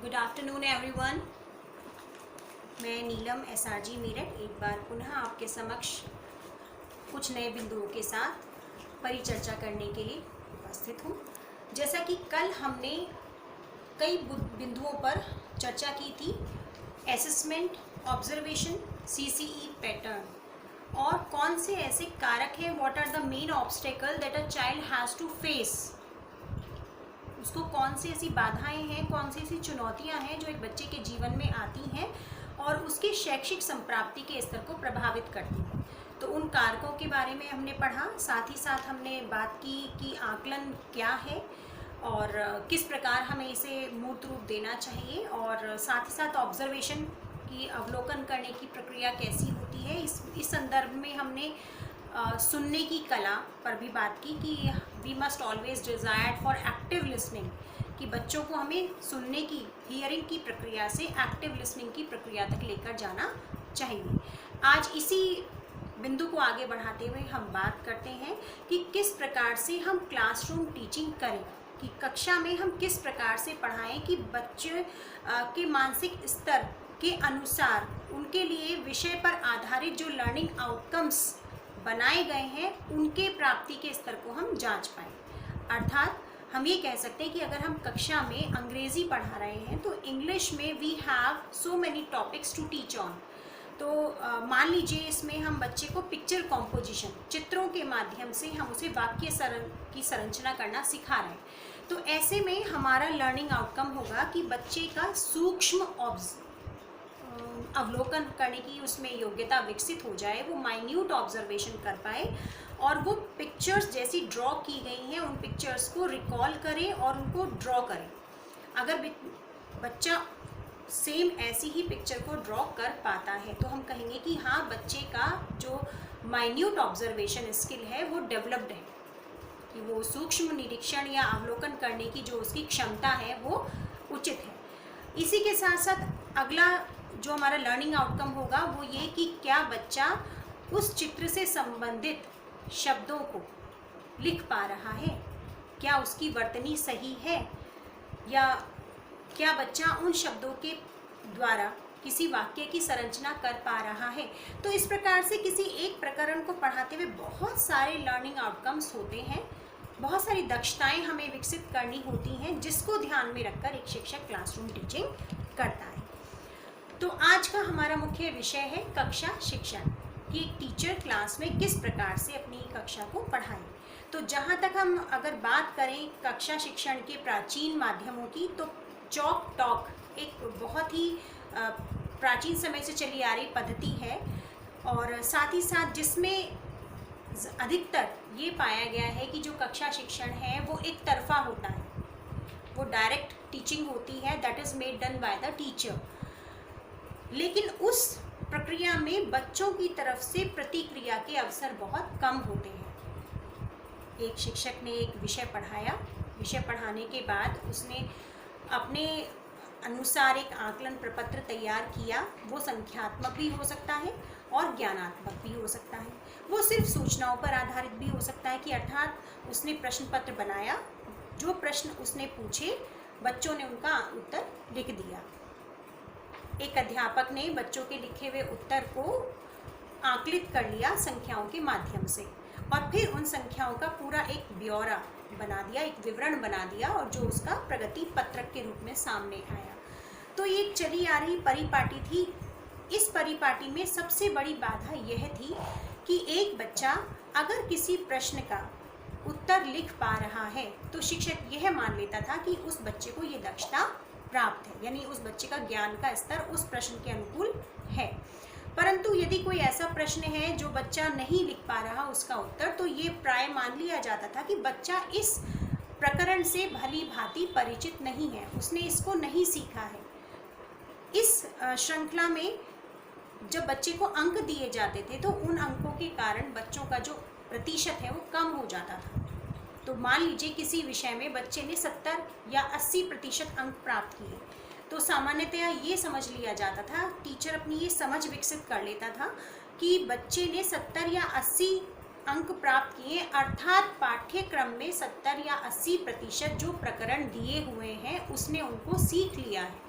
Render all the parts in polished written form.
Good afternoon everyone. मैं नीलम SRG Meerut एक बार पुनः आपके समक्ष कुछ नए बिंदुओं के साथ परिचर्चा करने के लिए उपस्थित हूँ। जैसा कि कल हमने कई बिंदुओं पर चर्चा की थी, असेसमेंट, ऑब्जर्वेशन, सीसीई पैटर्न और कौन से ऐसे कारक हैं, what are the main obstacle that a child has to face, उसको कौन सी ऐसी बाधाएं हैं, कौन सी ऐसी चुनौतियां हैं जो एक बच्चे के जीवन में आती हैं और उसकी शैक्षिक संप्राप्ति के स्तर को प्रभावित करती हैं। तो उन कारकों के बारे में हमने पढ़ा, साथ ही साथ हमने बात की कि आकलन क्या है और किस प्रकार हमें इसे मूर्त रूप देना चाहिए, और साथ ही साथ ऑब्जर्वेशन की अवलोकन करने की प्रक्रिया कैसी होती है। इस संदर्भ में हमने सुनने की कला पर भी बात की कि we must always desire for active listening, कि बच्चों को हमें सुनने की, हियरिंग की प्रक्रिया से एक्टिव लिसनिंग की प्रक्रिया तक लेकर जाना चाहिए। आज इसी बिंदु को आगे बढ़ाते हुए हम बात करते हैं कि किस प्रकार से हम क्लासरूम टीचिंग करें, कि कक्षा में हम किस प्रकार से पढ़ाएं कि बच्चे के मानसिक स्तर के अनुसार उनके लिए विषय पर आधारित जो लर्निंग आउटकम्स बनाए गए हैं उनके प्राप्ति के स्तर को हम जांच पाएँ। अर्थात हम ये कह सकते हैं कि अगर हम कक्षा में अंग्रेज़ी पढ़ा रहे हैं तो इंग्लिश में we have so many topics to teach on. तो मान लीजिए इसमें हम बच्चे को पिक्चर कॉम्पोजिशन, चित्रों के माध्यम से हम उसे वाक्य की संरचना करना सिखा रहे हैं, तो ऐसे में हमारा लर्निंग आउटकम होगा कि बच्चे का सूक्ष्म अवलोकन करने की उसमें योग्यता विकसित हो जाए, वो माइन्यूट ऑब्जर्वेशन कर पाए और वो पिक्चर्स जैसी ड्रॉ की गई हैं उन पिक्चर्स को रिकॉल करे और उनको ड्रॉ करे। अगर बच्चा सेम ऐसी ही पिक्चर को ड्रॉ कर पाता है तो हम कहेंगे कि हाँ, बच्चे का जो माइन्यूट ऑब्जर्वेशन स्किल है वो डेवलप्ड है, कि वो सूक्ष्म निरीक्षण या अवलोकन करने की जो उसकी क्षमता है वो उचित है। इसी के साथ साथ अगला जो हमारा लर्निंग आउटकम होगा वो ये कि क्या बच्चा उस चित्र से संबंधित शब्दों को लिख पा रहा है, क्या उसकी वर्तनी सही है, या क्या बच्चा उन शब्दों के द्वारा किसी वाक्य की संरचना कर पा रहा है। तो इस प्रकार से किसी एक प्रकरण को पढ़ाते हुए बहुत सारे लर्निंग आउटकम्स होते हैं, बहुत सारी दक्षताएं हमें विकसित करनी होती हैं जिसको ध्यान में रखकर एक शिक्षक क्लासरूम टीचिंग करता है। तो आज का हमारा मुख्य विषय है कक्षा शिक्षण, कि एक टीचर क्लास में किस प्रकार से अपनी कक्षा को पढ़ाए। तो जहाँ तक हम अगर बात करें कक्षा शिक्षण के प्राचीन माध्यमों की, तो चॉक टॉक एक बहुत ही प्राचीन समय से चली आ रही पद्धति है, और साथ ही साथ जिसमें अधिकतर ये पाया गया है कि जो कक्षा शिक्षण है वो एक तरफा होता है, वो डायरेक्ट टीचिंग होती है, that is made done by the teacher. लेकिन उस प्रक्रिया में बच्चों की तरफ से प्रतिक्रिया के अवसर बहुत कम होते हैं। एक शिक्षक ने एक विषय पढ़ाया, विषय पढ़ाने के बाद उसने अपने अनुसार एक आकलन प्रपत्र तैयार किया, वो संख्यात्मक भी हो सकता है और ज्ञानात्मक भी हो सकता है, वो सिर्फ सूचनाओं पर आधारित भी हो सकता है, कि अर्थात उसने प्रश्न पत्र बनाया, जो प्रश्न उसने पूछे बच्चों ने उनका उत्तर लिख दिया। एक अध्यापक ने बच्चों के लिखे हुए उत्तर को आकलित कर लिया संख्याओं के माध्यम से, और फिर उन संख्याओं का पूरा एक ब्यौरा बना दिया, एक विवरण बना दिया, और जो उसका प्रगति पत्रक के रूप में सामने आया। तो ये एक चली आ रही परिपाटी थी। इस परिपाटी में सबसे बड़ी बाधा यह थी कि एक बच्चा अगर किसी प्रश्न का उत्तर लिख पा रहा है तो शिक्षक यह मान लेता था कि उस बच्चे को ये दक्षता प्राप्त है, यानी उस बच्चे का ज्ञान का स्तर उस प्रश्न के अनुकूल है। परंतु यदि कोई ऐसा प्रश्न है जो बच्चा नहीं लिख पा रहा उसका उत्तर, तो ये प्राय मान लिया जाता था कि बच्चा इस प्रकरण से भली भांति परिचित नहीं है, उसने इसको नहीं सीखा है। इस श्रृंखला में जब बच्चे को अंक दिए जाते थे तो उन अंकों के कारण बच्चों का जो प्रतिशत है वो कम हो जाता था। तो मान लीजिए किसी विषय में बच्चे ने 70 या 80% अंक प्राप्त किए, तो सामान्यतया ये समझ लिया जाता था, टीचर अपनी ये समझ विकसित कर लेता था कि बच्चे ने 70 या 80 अंक प्राप्त किए, अर्थात पाठ्यक्रम में 70 या 80% जो प्रकरण दिए हुए हैं उसने उनको सीख लिया है।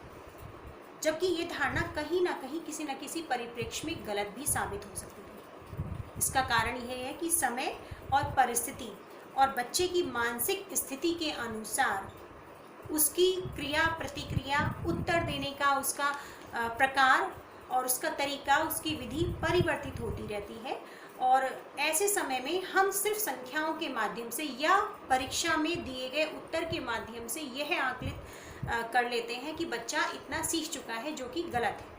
जबकि ये धारणा कहीं ना कहीं किसी न किसी परिप्रेक्ष्य में गलत भी साबित हो सकती है। इसका कारण यह है कि समय और परिस्थिति और बच्चे की मानसिक स्थिति के अनुसार उसकी क्रिया प्रतिक्रिया, उत्तर देने का उसका प्रकार और उसका तरीका, उसकी विधि परिवर्तित होती रहती है। और ऐसे समय में हम सिर्फ संख्याओं के माध्यम से या परीक्षा में दिए गए उत्तर के माध्यम से यह आकलित कर लेते हैं कि बच्चा इतना सीख चुका है, जो कि गलत है।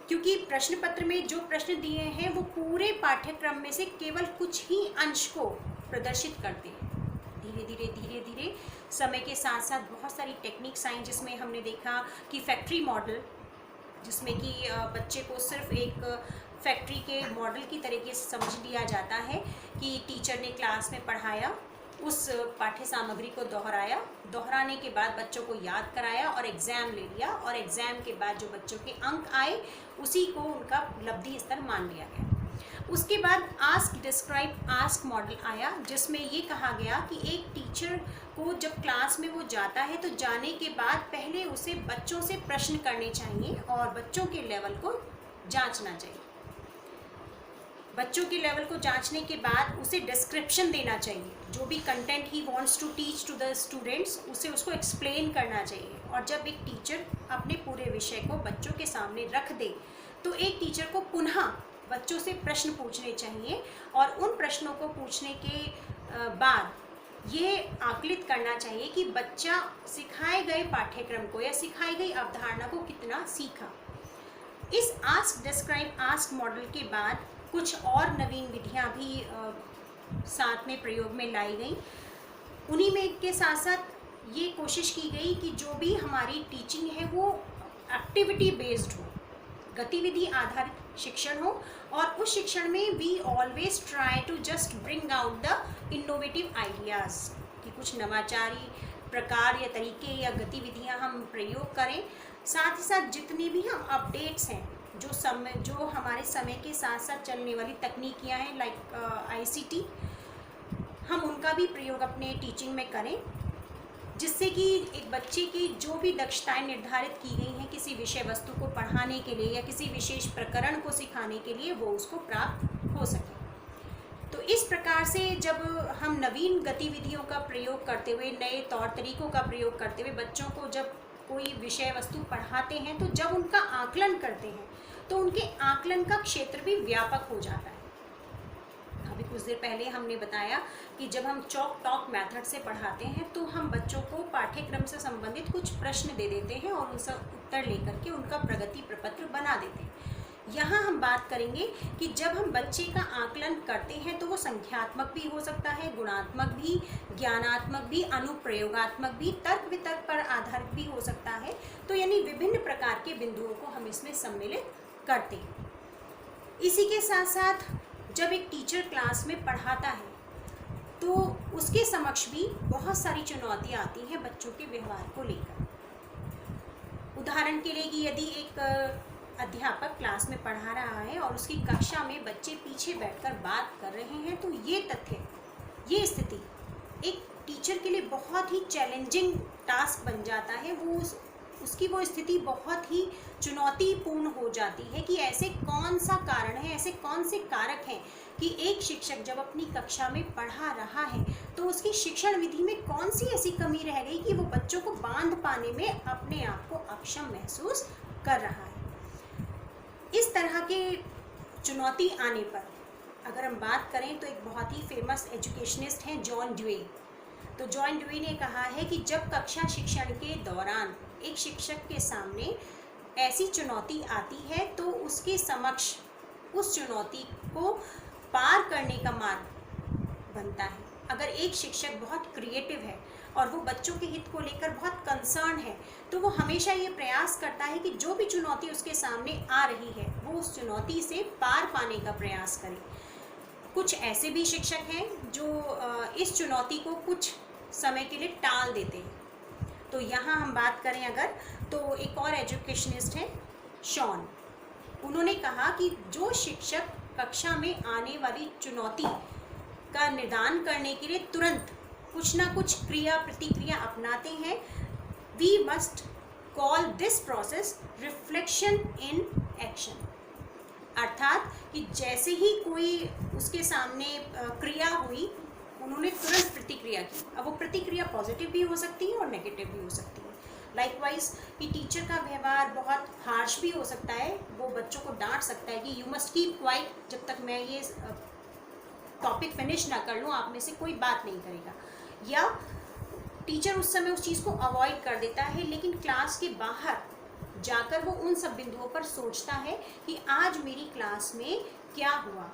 क्योंकि प्रश्न पत्र में जो प्रश्न दिए हैं वो पूरे पाठ्यक्रम में से केवल कुछ ही अंश को प्रदर्शित करते हैं। धीरे धीरे समय के साथ साथ बहुत सारी टेक्निक्स आई, जिसमें हमने देखा कि फैक्ट्री मॉडल, जिसमें कि बच्चे को सिर्फ एक फैक्ट्री के मॉडल की तरीके से समझ लिया जाता है कि टीचर ने क्लास में पढ़ाया, उस पाठ्य सामग्री को दोहराया, दोहराने के बाद बच्चों को याद कराया और एग्ज़ाम ले लिया, और एग्ज़ाम के बाद जो बच्चों के अंक आए उसी को उनका उपलब्धि स्तर मान लिया गया। उसके बाद आस्क डिस्क्राइब आस्क मॉडल आया, जिसमें ये कहा गया कि एक टीचर को जब क्लास में वो जाता है तो जाने के बाद पहले उसे बच्चों से प्रश्न करने चाहिए और बच्चों के लेवल को जांचना चाहिए। बच्चों के लेवल को जांचने के बाद उसे डिस्क्रिप्शन देना चाहिए, जो भी content he wants to teach to the students उसे उसको एक्सप्लेन करना चाहिए। और जब एक टीचर अपने पूरे विषय को बच्चों के सामने रख दे तो एक टीचर को पुनः बच्चों से प्रश्न पूछने चाहिए और उन प्रश्नों को पूछने के बाद ये आकलित करना चाहिए कि बच्चा सिखाए गए पाठ्यक्रम को या सिखाई गई अवधारणा को कितना सीखा। इस आस्क डिस्क्राइब आस्क मॉडल के बाद कुछ और नवीन विधियां भी साथ में प्रयोग में लाई गई। उन्हीं में के साथ साथ ये कोशिश की गई कि जो भी हमारी टीचिंग है वो एक्टिविटी बेस्ड हो, गतिविधि आधारित शिक्षण हो, और उस शिक्षण में we always try to just bring out the innovative ideas, कि कुछ नवाचारी प्रकार या तरीके या गतिविधियां हम प्रयोग करें। साथ ही साथ जितने भी हम अपडेट्स हैं, जो हमारे समय के साथ साथ चलने वाली तकनीकियां हैं लाइक ICT, हम उनका भी प्रयोग अपने टीचिंग में करें, जिससे कि एक बच्चे की जो भी दक्षताएं निर्धारित की गई हैं किसी विषय वस्तु को पढ़ाने के लिए या किसी विशेष प्रकरण को सिखाने के लिए, वो उसको प्राप्त हो सके। तो इस प्रकार से जब हम नवीन गतिविधियों का प्रयोग करते हुए, नए तौर तरीकों का प्रयोग करते हुए बच्चों को जब कोई विषय वस्तु पढ़ाते हैं, तो जब उनका आकलन करते हैं तो उनके आकलन का क्षेत्र भी व्यापक हो जाता है। अभी कुछ देर पहले हमने बताया कि जब हम चॉक टॉक मेथड से पढ़ाते हैं तो हम बच्चों को पाठ्यक्रम से संबंधित कुछ प्रश्न दे देते हैं और उनसे उत्तर लेकर के उनका प्रगति प्रपत्र बना देते हैं। यहाँ हम बात करेंगे कि जब हम बच्चे का आकलन करते हैं तो वो संख्यात्मक भी हो सकता है, गुणात्मक भी, ज्ञानात्मक भी, अनुप्रयोगात्मक भी, तर्क वितर्क पर आधारित भी हो सकता है। तो यानी विभिन्न प्रकार के बिंदुओं को हम इसमें सम्मिलित करते हैं। इसी के साथ साथ जब एक टीचर क्लास में पढ़ाता है तो उसके समक्ष भी बहुत सारी चुनौतियाँ आती हैं बच्चों के व्यवहार को लेकर। उदाहरण के लिए कि यदि एक अध्यापक क्लास में पढ़ा रहा है और उसकी कक्षा में बच्चे पीछे बैठकर बात कर रहे हैं, तो ये तथ्य, ये स्थिति एक टीचर के लिए बहुत ही चैलेंजिंग टास्क बन जाता है। उसकी वो स्थिति बहुत ही चुनौतीपूर्ण हो जाती है कि ऐसे कौन सा कारण है, ऐसे कौन से कारक हैं कि एक शिक्षक जब अपनी कक्षा में पढ़ा रहा है तो उसकी शिक्षण विधि में कौन सी ऐसी कमी रह गई कि वो बच्चों को बांध पाने में अपने आप को अक्षम महसूस कर रहा है। इस तरह के चुनौती आने पर अगर हम बात करें तो एक बहुत ही फेमस एजुकेशनिस्ट हैं जॉन ड्यूई। तो जॉन ड्यूई ने कहा है कि जब कक्षा शिक्षण के दौरान एक शिक्षक के सामने ऐसी चुनौती आती है तो उसके समक्ष उस चुनौती को पार करने का मार्ग बनता है। अगर एक शिक्षक बहुत क्रिएटिव है और वो बच्चों के हित को लेकर बहुत कंसर्न है तो वो हमेशा ये प्रयास करता है कि जो भी चुनौती उसके सामने आ रही है वो उस चुनौती से पार पाने का प्रयास करे। कुछ ऐसे भी शिक्षक हैं जो इस चुनौती को कुछ समय के लिए टाल देते हैं। तो यहाँ हम बात करें अगर, तो एक और एजुकेशनिस्ट हैं शॉन। उन्होंने कहा कि जो शिक्षक कक्षा में आने वाली चुनौती का निदान करने के लिए तुरंत कुछ ना कुछ क्रिया प्रतिक्रिया अपनाते हैं, we must call this process reflection in action. अर्थात कि जैसे ही कोई उसके सामने क्रिया हुई, उन्होंने तुरंत प्रतिक्रिया की। अब वो प्रतिक्रिया पॉजिटिव भी हो सकती है और नेगेटिव भी हो सकती है। लाइकवाइज कि टीचर का व्यवहार बहुत हार्श भी हो सकता है, वो बच्चों को डांट सकता है कि यू मस्ट कीप क्वाइट, जब तक मैं ये टॉपिक फिनिश ना कर लूँ आप में से कोई बात नहीं करेगा। या टीचर उस समय उस चीज़ को अवॉइड कर देता है, लेकिन क्लास के बाहर जाकर वो उन सब बिंदुओं पर सोचता है कि आज मेरी क्लास में क्या हुआ,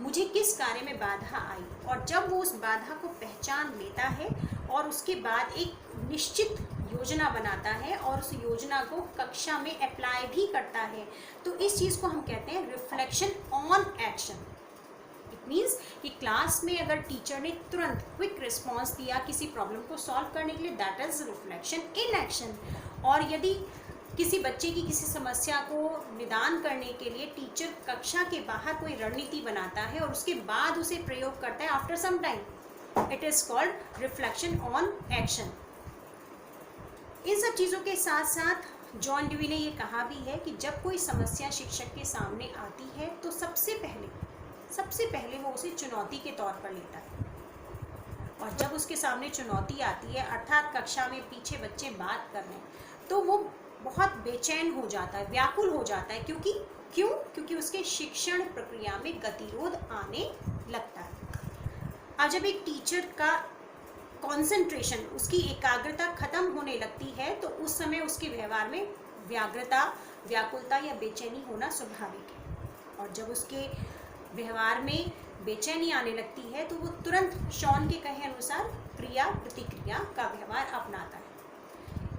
मुझे किस कार्य में बाधा आई। और जब वो उस बाधा को पहचान लेता है और उसके बाद एक निश्चित योजना बनाता है और उस योजना को कक्षा में अप्लाई भी करता है, तो इस चीज़ को हम कहते हैं reflection on action. It means कि क्लास में अगर टीचर ने तुरंत क्विक रिस्पॉन्स दिया किसी प्रॉब्लम को सॉल्व करने के लिए, that is reflection in action. और यदि किसी बच्चे की किसी समस्या को निदान करने के लिए टीचर कक्षा के बाहर कोई रणनीति बनाता है और उसके बाद उसे प्रयोग करता है after some time, it is called reflection on action. इन सब चीज़ों के साथ साथ जॉन ड्यूई ने ये कहा भी है कि जब कोई समस्या शिक्षक के सामने आती है तो सबसे पहले वो उसे चुनौती के तौर पर लेता है। और जब उसके सामने चुनौती आती है, अर्थात कक्षा में पीछे बच्चे बात कर रहे हैं, तो वो बहुत बेचैन हो जाता है, व्याकुल हो जाता है। क्योंकि उसके शिक्षण प्रक्रिया में गतिरोध आने लगता है। अब जब एक टीचर का कंसंट्रेशन, उसकी एकाग्रता खत्म होने लगती है, तो उस समय उसके व्यवहार में व्याकुलता या बेचैनी होना स्वाभाविक है। और जब उसके व्यवहार में बेचैनी आने लगती है तो वो तुरंत शॉन के कहे अनुसार क्रिया प्रतिक्रिया का व्यवहार अपनाता है।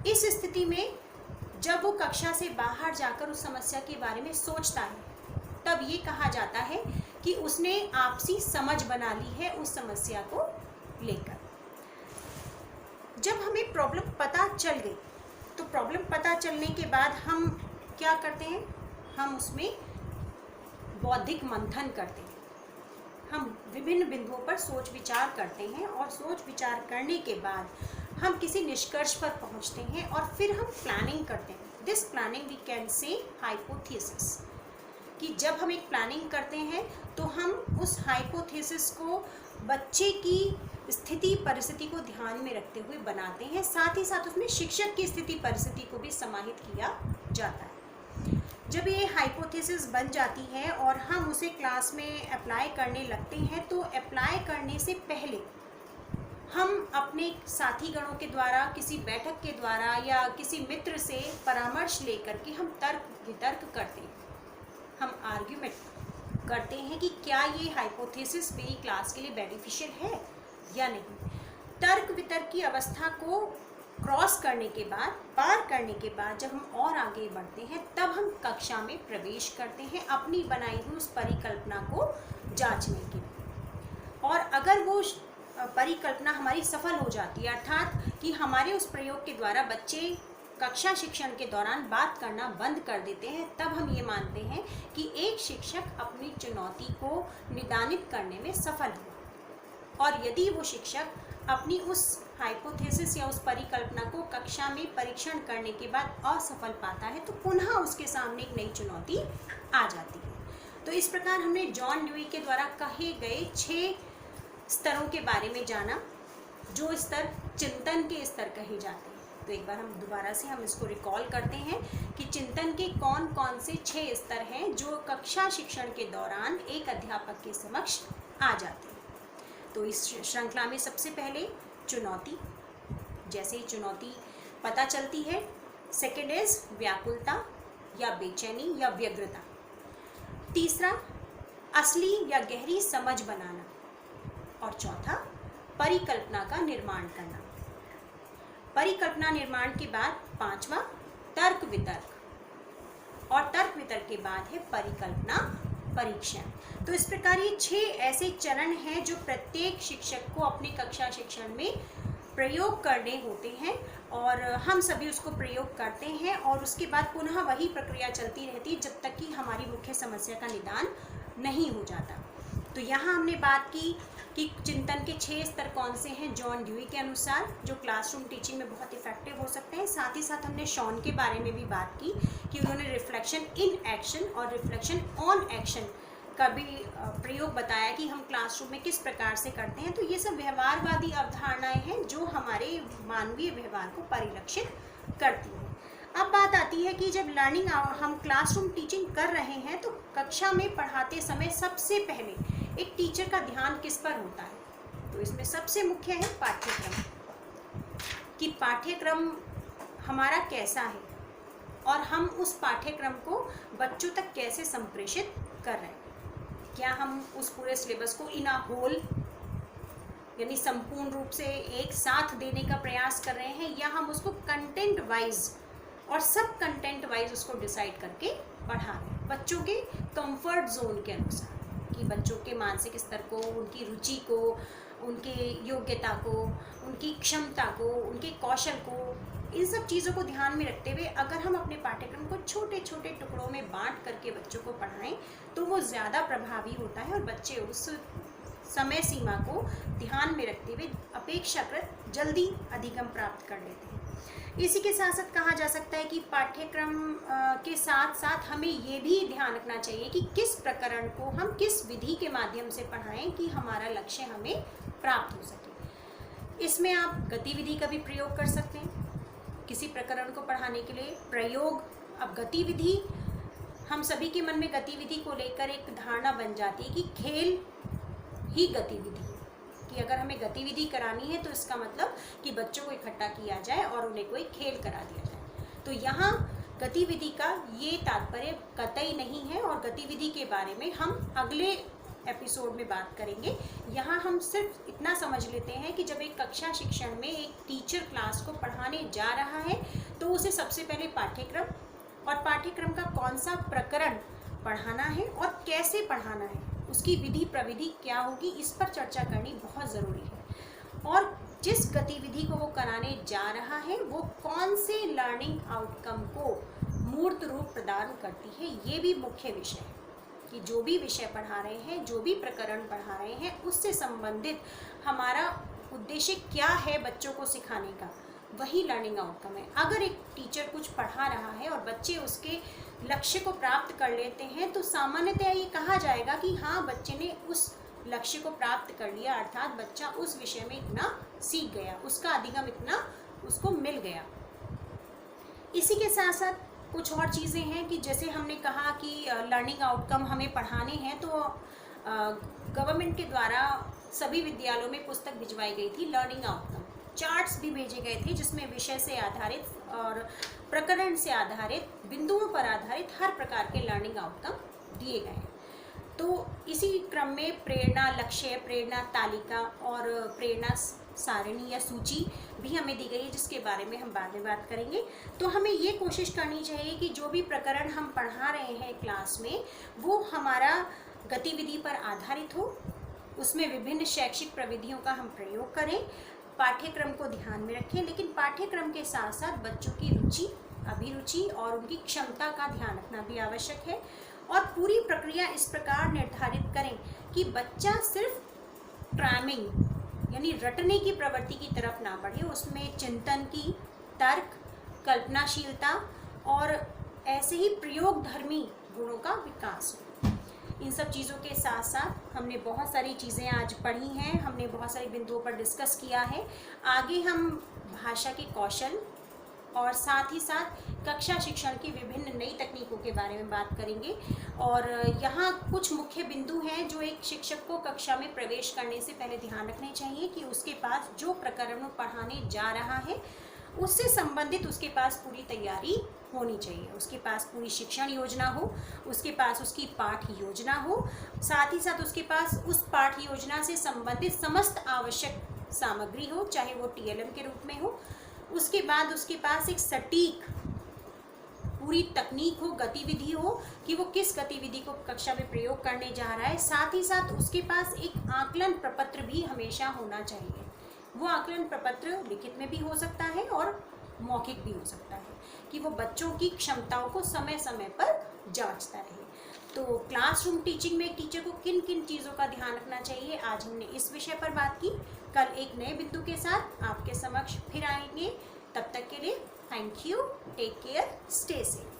इस स्थिति में जब वो कक्षा से बाहर जाकर उस समस्या के बारे में सोचता है, तब ये कहा जाता है कि उसने आपसी समझ बना ली है उस समस्या को लेकर। जब हमें प्रॉब्लम पता चल गई, तो प्रॉब्लम पता चलने के बाद हम क्या करते हैं, हम उसमें बौद्धिक मंथन करते हैं। हम विभिन्न बिंदुओं पर सोच विचार करते हैं और सोच विचार करने के बाद हम किसी निष्कर्ष पर पहुंचते हैं और फिर हम प्लानिंग करते हैं। This planning we can say hypothesis, कि जब हम एक प्लानिंग करते हैं तो हम उस हाइपोथेसिस को बच्चे की स्थिति परिस्थिति को ध्यान में रखते हुए बनाते हैं, साथ ही साथ उसमें शिक्षक की स्थिति परिस्थिति को भी समाहित किया जाता है। जब ये हाइपोथेसिस बन जाती है और हम उसे क्लास में अप्लाई करने लगते हैं, तो अप्लाई करने से पहले हम अपने साथी गणों के द्वारा, किसी बैठक के द्वारा या किसी मित्र से परामर्श लेकर के हम तर्क वितर्क करते हैं, हम आर्ग्यूमेंट करते हैं कि क्या ये हाइपोथेसिस मेरी क्लास के लिए बेनिफिशियल है या नहीं। तर्क वितर्क की अवस्था को क्रॉस करने के बाद, पार करने के बाद जब हम और आगे बढ़ते हैं, तब हम कक्षा में प्रवेश करते हैं अपनी बनाई हुई उस परिकल्पना को जांचने के लिए। और अगर वो परिकल्पना हमारी सफल हो जाती है, अर्थात कि हमारे उस प्रयोग के द्वारा बच्चे कक्षा शिक्षण के दौरान बात करना बंद कर देते हैं, तब हम ये मानते हैं कि एक शिक्षक अपनी चुनौती को निदानित करने में सफल हुआ। और यदि वो शिक्षक अपनी उस हाइपोथेसिस या उस परिकल्पना को कक्षा में परीक्षण करने के बाद असफल पाता है, तो पुनः उसके सामने एक नई चुनौती आ जाती है। तो इस प्रकार हमने जॉन ड्यूई के द्वारा कहे गए 6 स्तरों के बारे में जाना, जो स्तर चिंतन के स्तर कहे जाते हैं। तो एक बार हम दोबारा से हम इसको रिकॉल करते हैं कि चिंतन के कौन कौन से 6 स्तर हैं जो कक्षा शिक्षण के दौरान एक अध्यापक के समक्ष आ जाते हैं। तो इस श्रृंखला में सबसे पहले चुनौती, जैसे ही चुनौती पता चलती है। सेकेंड इज व्याकुलता या बेचैनी या व्यग्रता। तीसरा असली या गहरी समझ बनाना। और चौथा परिकल्पना का निर्माण करना। परिकल्पना निर्माण के बाद 5वां तर्क वितर्क, और तर्क वितर्क के बाद है परिकल्पना परीक्षण। तो इस प्रकार ये 6 ऐसे चरण हैं जो प्रत्येक शिक्षक को अपने कक्षा शिक्षण में प्रयोग करने होते हैं, और हम सभी उसको प्रयोग करते हैं और उसके बाद पुनः वही प्रक्रिया चलती रहती है जब तक कि हमारी मुख्य समस्या का निदान नहीं हो जाता। तो यहाँ हमने बात की कि चिंतन के 6 स्तर कौन से हैं जॉन ड्यूई के अनुसार, जो क्लासरूम टीचिंग में बहुत इफेक्टिव हो सकते हैं। साथ ही साथ हमने शॉन के बारे में भी बात की कि उन्होंने रिफ्लेक्शन इन एक्शन और रिफ्लेक्शन ऑन एक्शन का भी प्रयोग बताया कि हम क्लासरूम में किस प्रकार से करते हैं। तो ये सब व्यवहारवादी अवधारणाएं हैं जो हमारे मानवीय व्यवहार को परिलक्षित करती हैं। अब बात आती है कि जब लर्निंग हम क्लासरूम टीचिंग कर रहे हैं तो कक्षा में पढ़ाते समय सबसे पहले एक टीचर का ध्यान किस पर होता है? तो इसमें सबसे मुख्य है पाठ्यक्रम, कि पाठ्यक्रम हमारा कैसा है और हम उस पाठ्यक्रम को बच्चों तक कैसे संप्रेषित कर रहे हैं। क्या हम उस पूरे सिलेबस को इन अ होल यानी संपूर्ण रूप से एक साथ देने का प्रयास कर रहे हैं, या हम उसको कंटेंट वाइज और सब कंटेंट वाइज उसको डिसाइड करके पढ़ा रहे हैं बच्चों के कंफर्ट जोन के अनुसार, कि बच्चों के मानसिक स्तर को, उनकी रुचि को, उनके योग्यता को, उनकी क्षमता को, उनके कौशल को, इन सब चीज़ों को ध्यान में रखते हुए अगर हम अपने पाठ्यक्रम को छोटे छोटे टुकड़ों में बांट करके बच्चों को पढ़ाएं तो वो ज़्यादा प्रभावी होता है और बच्चे उस समय सीमा को ध्यान में रखते हुए अपेक्षाकृत जल्दी अधिगम प्राप्त कर लेते हैं। इसी के साथ साथ कहा जा सकता है कि पाठ्यक्रम के साथ साथ हमें ये भी ध्यान रखना चाहिए कि किस प्रकरण को हम किस विधि के माध्यम से पढ़ाएं कि हमारा लक्ष्य हमें प्राप्त हो सके। इसमें आप गतिविधि का भी प्रयोग कर सकते हैं किसी प्रकरण को पढ़ाने के लिए। प्रयोग, अब गतिविधि, हम सभी के मन में गतिविधि को लेकर एक धारणा बन जाती है कि खेल ही गतिविधि है, कि अगर हमें गतिविधि करानी है तो इसका मतलब कि बच्चों को इकट्ठा किया जाए और उन्हें कोई खेल करा दिया जाए। तो यहाँ गतिविधि का ये तात्पर्य कतई नहीं है और गतिविधि के बारे में हम अगले एपिसोड में बात करेंगे। यहाँ हम सिर्फ इतना समझ लेते हैं कि जब एक कक्षा शिक्षण में एक टीचर क्लास को पढ़ाने जा रहा है तो उसे सबसे पहले पाठ्यक्रम और पाठ्यक्रम का कौन सा प्रकरण पढ़ाना है और कैसे पढ़ाना है, उसकी विधि प्रविधि क्या होगी, इस पर चर्चा करनी बहुत ज़रूरी है। और जिस गतिविधि को वो कराने जा रहा है वो कौन से लर्निंग आउटकम को मूर्त रूप प्रदान करती है, ये भी मुख्य विषय है कि जो भी विषय पढ़ा रहे हैं, जो भी प्रकरण पढ़ा रहे हैं, उससे संबंधित हमारा उद्देश्य क्या है बच्चों को सिखाने का, वही लर्निंग आउटकम है। अगर एक टीचर कुछ पढ़ा रहा है और बच्चे उसके लक्ष्य को प्राप्त कर लेते हैं तो सामान्यतः ये कहा जाएगा कि हाँ, बच्चे ने उस लक्ष्य को प्राप्त कर लिया, अर्थात बच्चा उस विषय में इतना सीख गया, उसका अधिगम इतना उसको मिल गया। इसी के साथ साथ कुछ और चीज़ें हैं कि जैसे हमने कहा कि लर्निंग आउटकम हमें पढ़ाने हैं, तो गवर्नमेंट के द्वारा सभी विद्यालयों में पुस्तक भिजवाई गई थी लर्निंग आउटकम, चार्ट्स भी भेजे गए थे जिसमें विषय से आधारित और प्रकरण से आधारित, बिंदुओं पर आधारित हर प्रकार के लर्निंग आउटकम दिए गए हैं। तो इसी क्रम में प्रेरणा लक्ष्य, प्रेरणा तालिका और प्रेरणा सारणी या सूची भी हमें दी गई है जिसके बारे में हम बाद में बात करेंगे। तो हमें ये कोशिश करनी चाहिए कि जो भी प्रकरण हम पढ़ा रहे हैं क्लास में वो हमारा गतिविधि पर आधारित हो, उसमें विभिन्न शैक्षिक प्रविधियों का हम प्रयोग करें, पाठ्यक्रम को ध्यान में रखें, लेकिन पाठ्यक्रम के साथ साथ बच्चों की रुचि, अभिरुचि और उनकी क्षमता का ध्यान रखना भी आवश्यक है। और पूरी प्रक्रिया इस प्रकार निर्धारित करें कि बच्चा सिर्फ क्रैमिंग यानी रटने की प्रवृत्ति की तरफ ना बढ़े, उसमें चिंतन की, तर्क, कल्पनाशीलता और ऐसे ही प्रयोगधर्मी गुणों का विकास हो। इन सब चीज़ों के साथ साथ हमने बहुत सारी चीज़ें आज पढ़ी हैं, हमने बहुत सारे बिंदुओं पर डिस्कस किया है। आगे हम भाषा के कौशल और साथ ही साथ कक्षा शिक्षण की विभिन्न नई तकनीकों के बारे में बात करेंगे। और यहाँ कुछ मुख्य बिंदु हैं जो एक शिक्षक को कक्षा में प्रवेश करने से पहले ध्यान रखने चाहिए कि उसके पास जो प्रकरण पढ़ाने जा रहा है उससे संबंधित उसके पास पूरी तैयारी होनी चाहिए, उसके पास पूरी शिक्षण योजना हो, उसके पास उसकी पाठ योजना हो, साथ ही साथ उसके पास उस पाठ योजना से संबंधित समस्त आवश्यक सामग्री हो, चाहे वो TLM के रूप में हो। उसके बाद उसके पास एक सटीक पूरी तकनीक हो, गतिविधि हो कि वो किस गतिविधि को कक्षा में प्रयोग करने जा रहा है। साथ ही साथ उसके पास एक आकलन प्रपत्र भी हमेशा होना चाहिए। वो आकलन प्रपत्र लिखित में भी हो सकता है और मौखिक भी हो सकता है कि वो बच्चों की क्षमताओं को समय समय पर जांचता रहे। तो क्लासरूम टीचिंग में एक टीचर को किन किन चीज़ों का ध्यान रखना चाहिए, आज हमने इस विषय पर बात की। कल एक नए बिंदु के साथ आपके समक्ष फिर आएंगे। तब तक के लिए thank you, take care, stay safe.